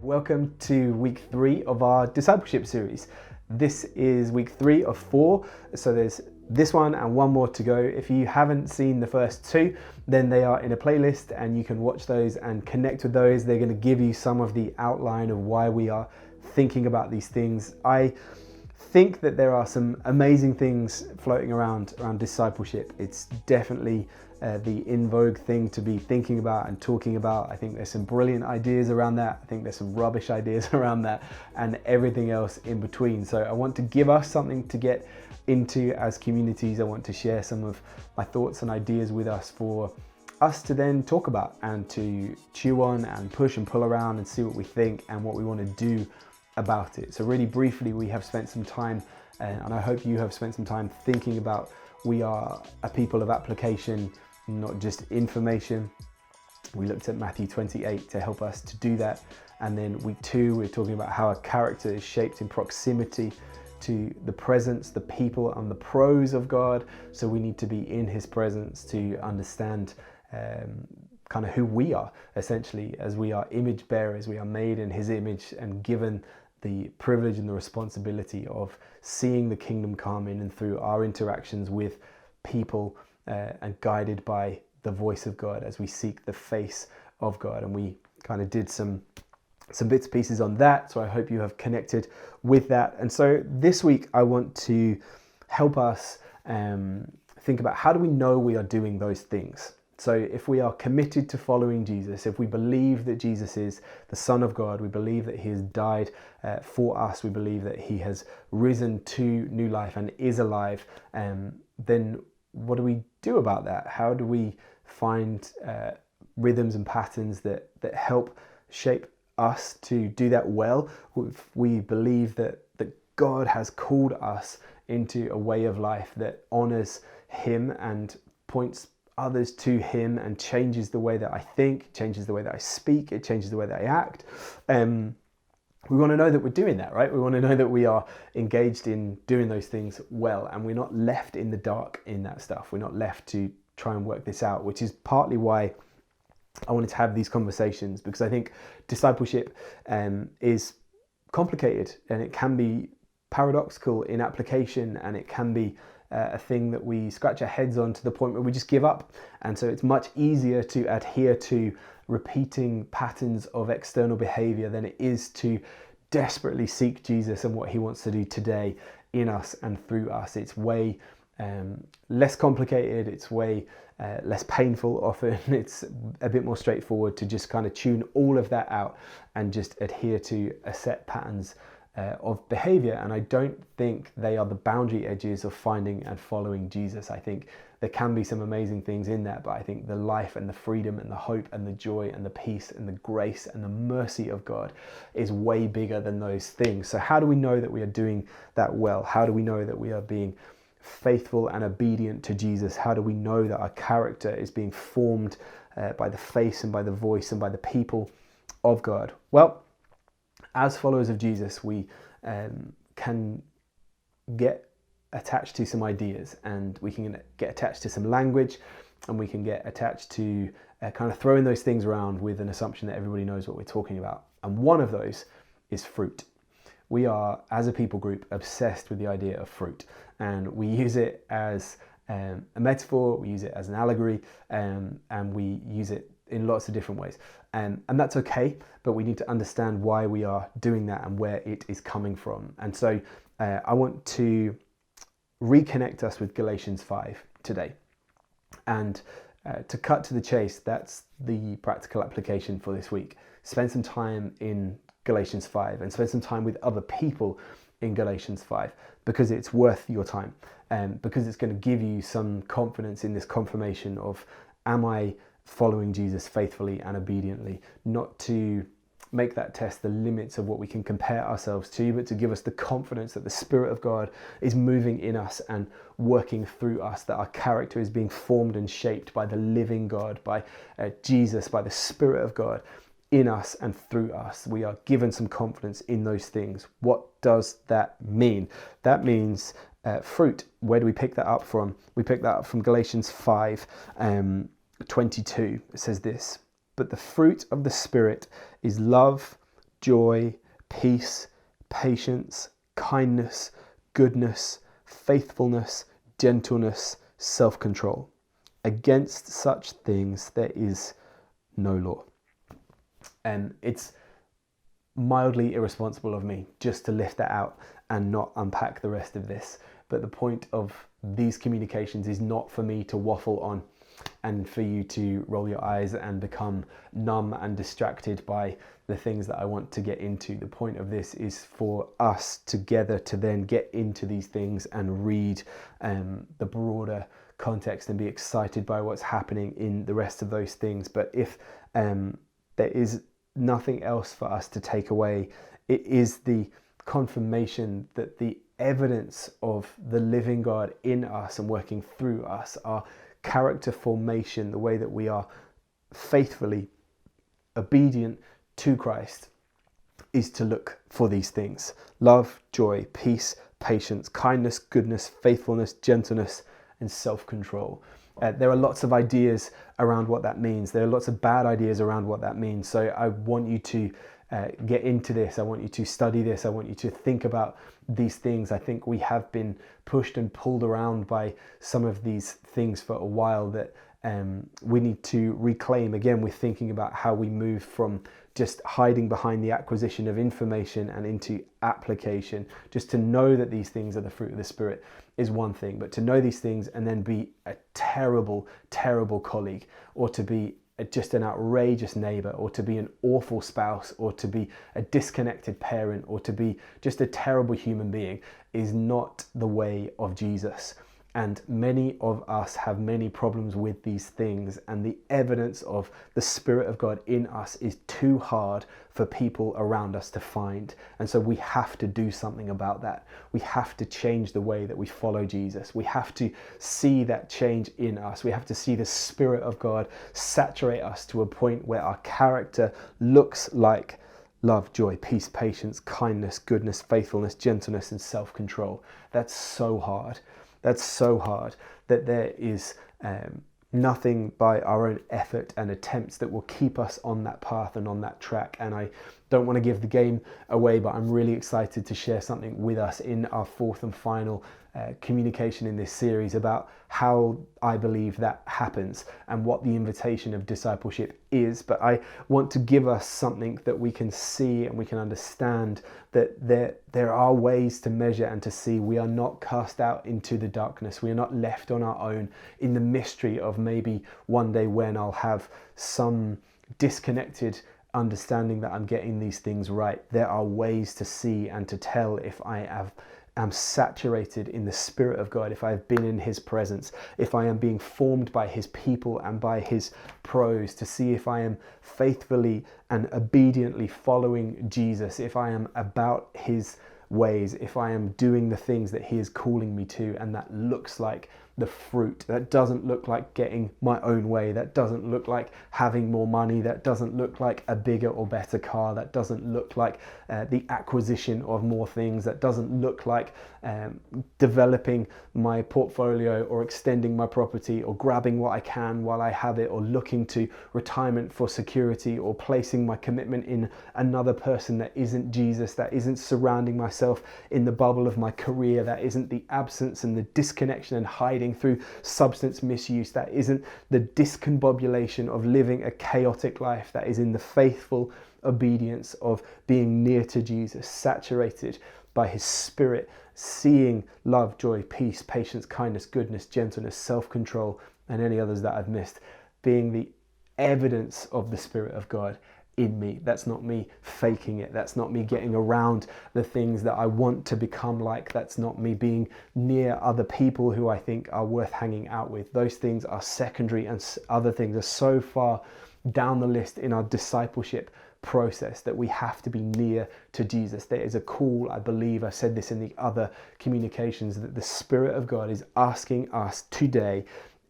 Welcome to week 3 of our Discipleship series. This is week 3 of 4, so there's this one and one more to go. If you haven't seen the first 2, then they are in a playlist and you can watch those and connect with those. They're going to give you some of the outline of why we are thinking about these things. I think that there are some amazing things floating around discipleship. It's definitely the in vogue thing to be thinking about and talking about. I think there's some brilliant ideas around that. I think there's some rubbish ideas around that and everything else in between. So I want to give us something to get into as communities. I want to share some of my thoughts and ideas with us for us to then talk about and to chew on and push and pull around and see what we think and what we want to do about it. So really briefly, we have spent some time, and I hope you have spent some time thinking about, we are a people of application, not just information. We looked at Matthew 28 to help us to do that. And then week 2, we're talking about how our character is shaped in proximity to the presence, the people, and the pros of God. So we need to be in his presence to understand kind of who we are, essentially, as we are image bearers. We are made in his image and given the privilege and the responsibility of seeing the kingdom come in and through our interactions with people and guided by the voice of God as we seek the face of God. And we kind of did some bits and pieces on that, so I hope you have connected with that. And so this week I want to help us think about, how do we know we are doing those things? So if we are committed to following Jesus, if we believe that Jesus is the Son of God, we believe that he has died for us, we believe that he has risen to new life and is alive, then what do we do about that? How do we find rhythms and patterns that help shape us to do that well? If we believe that God has called us into a way of life that honors him and points others to him and changes the way that I think, changes the way that I speak, it changes the way that I act. We want to know that we're doing that, right? We want to know that we are engaged in doing those things well, and we're not left in the dark in that stuff. We're not left to try and work this out, which is partly why I wanted to have these conversations, because I think discipleship is complicated and it can be paradoxical in application, and it can be a thing that we scratch our heads on to the point where we just give up. And so it's much easier to adhere to repeating patterns of external behavior than it is to desperately seek Jesus and what he wants to do today in us and through us. It's way less complicated, it's way less painful often. It's a bit more straightforward to just kind of tune all of that out and just adhere to a set patterns of behavior. And I don't think they are the boundary edges of finding and following Jesus. I think there can be some amazing things in that, but I think the life and the freedom and the hope and the joy and the peace and the grace and the mercy of God is way bigger than those things. So how do we know that we are doing that well? How do we know that we are being faithful and obedient to Jesus? How do we know that our character is being formed by the face and by the voice and by the people of God? Well, as followers of Jesus, we can get attached to some ideas, and we can get attached to some language, and we can get attached to kind of throwing those things around with an assumption that everybody knows what we're talking about. And one of those is fruit. We are, as a people group, obsessed with the idea of fruit, and we use it as a metaphor, we use it as an allegory, and we use it in lots of different ways. And that's okay, but we need to understand why we are doing that and where it is coming from. And so I want to reconnect us with Galatians 5 today. And to cut to the chase, that's the practical application for this week. Spend some time in Galatians 5 and spend some time with other people in Galatians 5, because it's worth your time, and because it's going to give you some confidence in this confirmation of, am I following Jesus faithfully and obediently? Not to make that test the limits of what we can compare ourselves to, but to give us the confidence that the Spirit of God is moving in us and working through us, that our character is being formed and shaped by the living God, by Jesus, by the Spirit of God in us and through us. We are given some confidence in those things. What does that mean? That means fruit. Where do we pick that up from? We pick that up from Galatians 5, 22. It says this: "But the fruit of the Spirit is love, joy, peace, patience, kindness, goodness, faithfulness, gentleness, self-control. Against such things there is no law. And it's mildly irresponsible of me just to lift that out and not unpack the rest of this. But the point of these communications is not for me to waffle on and for you to roll your eyes and become numb and distracted by the things that I want to get into. The point of this is for us together to then get into these things and read the broader context and be excited by what's happening in the rest of those things. But if there is nothing else for us to take away, it is the confirmation that the evidence of the living God in us and working through us, our character formation, the way that we are faithfully obedient to Christ, is to look for these things: love, joy, peace, patience, kindness, goodness, faithfulness, gentleness, and self-control. There are lots of ideas around what that means. There are lots of bad ideas around what that means. So I want you to get into this. I want you to study this. I want you to think about these things. I think we have been pushed and pulled around by some of these things for a while that we need to reclaim. Again, we're thinking about how we move from just hiding behind the acquisition of information and into application. Just to know that these things are the fruit of the Spirit is one thing, but to know these things and then be a terrible, terrible colleague, or to be just an outrageous neighbor, or to be an awful spouse, or to be a disconnected parent, or to be just a terrible human being, is not the way of Jesus. And many of us have many problems with these things, and the evidence of the Spirit of God in us is too hard for people around us to find. And so we have to do something about that. We have to change the way that we follow Jesus. We have to see that change in us. We have to see the Spirit of God saturate us to a point where our character looks like love, joy, peace, patience, kindness, goodness, faithfulness, gentleness, and self-control. That's so hard. That's so hard that there is nothing by our own effort and attempts that will keep us on that path and on that track. And I don't want to give the game away, but I'm really excited to share something with us in our fourth and final communication in this series about how I believe that happens and what the invitation of discipleship is. But I want to give us something that we can see and we can understand, that there are ways to measure and to see. We are not cast out into the darkness. We are not left on our own in the mystery of maybe one day when I'll have some disconnected understanding that I'm getting these things right. There are ways to see and to tell if I am saturated in the Spirit of God, if I have been in His presence, if I am being formed by His people and by His prose, to see if I am faithfully and obediently following Jesus, if I am about His ways, if I am doing the things that He is calling me to. And that looks like the fruit. That doesn't look like getting my own way. That doesn't look like having more money. That doesn't look like a bigger or better car. That doesn't look like the acquisition of more things. That doesn't look like developing my portfolio or extending my property or grabbing what I can while I have it, or looking to retirement for security, or placing my commitment in another person that isn't Jesus, that isn't surrounding myself in the bubble of my career, that isn't the absence and the disconnection and hiding through substance misuse, that isn't the discombobulation of living a chaotic life, that is in the faithful obedience of being near to Jesus, saturated by His Spirit, seeing love, joy, peace, patience, kindness, goodness, gentleness, self-control, and any others that I've missed, being the evidence of the Spirit of God in me. That's not me faking it. That's not me getting around the things that I want to become like. That's not me being near other people who I think are worth hanging out with. Those things are secondary, and other things are so far down the list in our discipleship process that we have to be near to Jesus. There is a call, I believe, I said this in the other communications, that the Spirit of God is asking us today,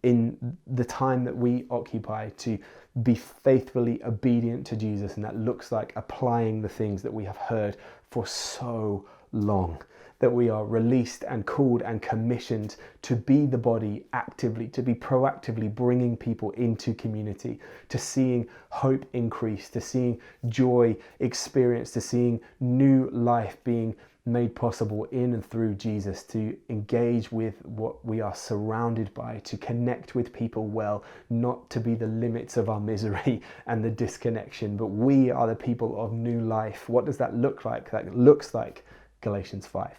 in the time that we occupy, to be faithfully obedient to Jesus. And that looks like applying the things that we have heard for so long. that we are released and called and commissioned to be the body actively, to be proactively bringing people into community, to seeing hope increase, to seeing joy experienced, to seeing new life being made possible in and through Jesus, to engage with what we are surrounded by, to connect with people well, not to be the limits of our misery and the disconnection, but we are the people of new life. What does that look like? That looks like Galatians 5.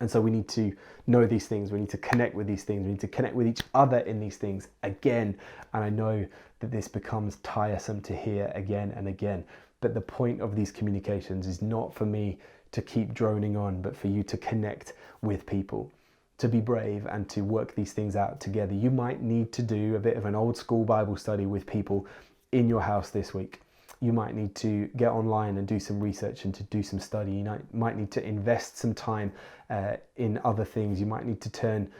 And so we need to know these things. We need to connect with these things. We need to connect with each other in these things again. And I know that this becomes tiresome to hear again and again. But the point of these communications is not for me to keep droning on, but for you to connect with people, to be brave and to work these things out together. You might need to do a bit of an old school Bible study with people in your house this week. You might need to get online and do some research and to do some study. You might need to invest some time in other things. You might need to turn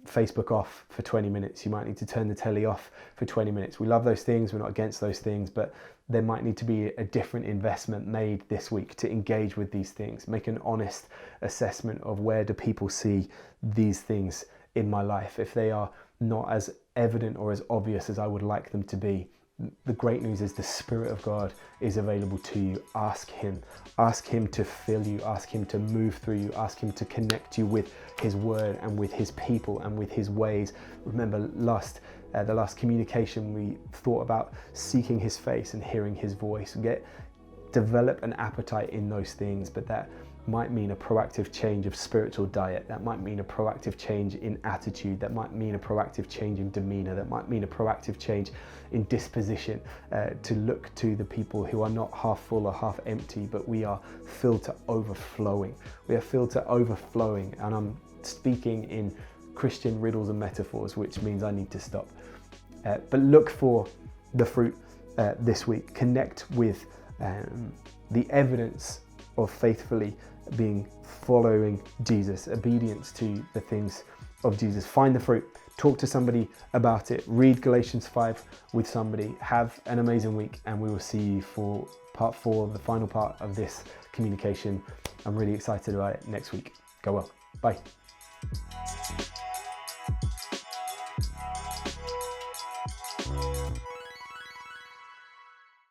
Facebook off for 20 minutes. You might need to turn the telly off for 20 minutes. We love those things. We're not against those things, but there might need to be a different investment made this week to engage with these things. Make an honest assessment of where do people see these things in my life. If they are not as evident or as obvious as I would like them to be, the great news is the Spirit of God is available to you. Ask Him to fill you, ask Him to move through you, ask Him to connect you with His word and with His people and with His ways. Remember the last communication we thought about seeking His face and hearing His voice. Develop an appetite in those things, but that might mean a proactive change of spiritual diet. That might mean a proactive change in attitude. That might mean a proactive change in demeanor. That might mean a proactive change in disposition, to look to the people who are not half full or half empty, but we are filled to overflowing. We are filled to overflowing, and I'm speaking in Christian riddles and metaphors, which means I need to stop. But look for the fruit this week. Connect with the evidence of faithfully following Jesus, obedience to the things of Jesus. Find the fruit, talk to somebody about it, read Galatians 5 with somebody. Have an amazing week, and we will see you for part 4, the final part of this communication. I'm really excited about it next week. Go well. Bye.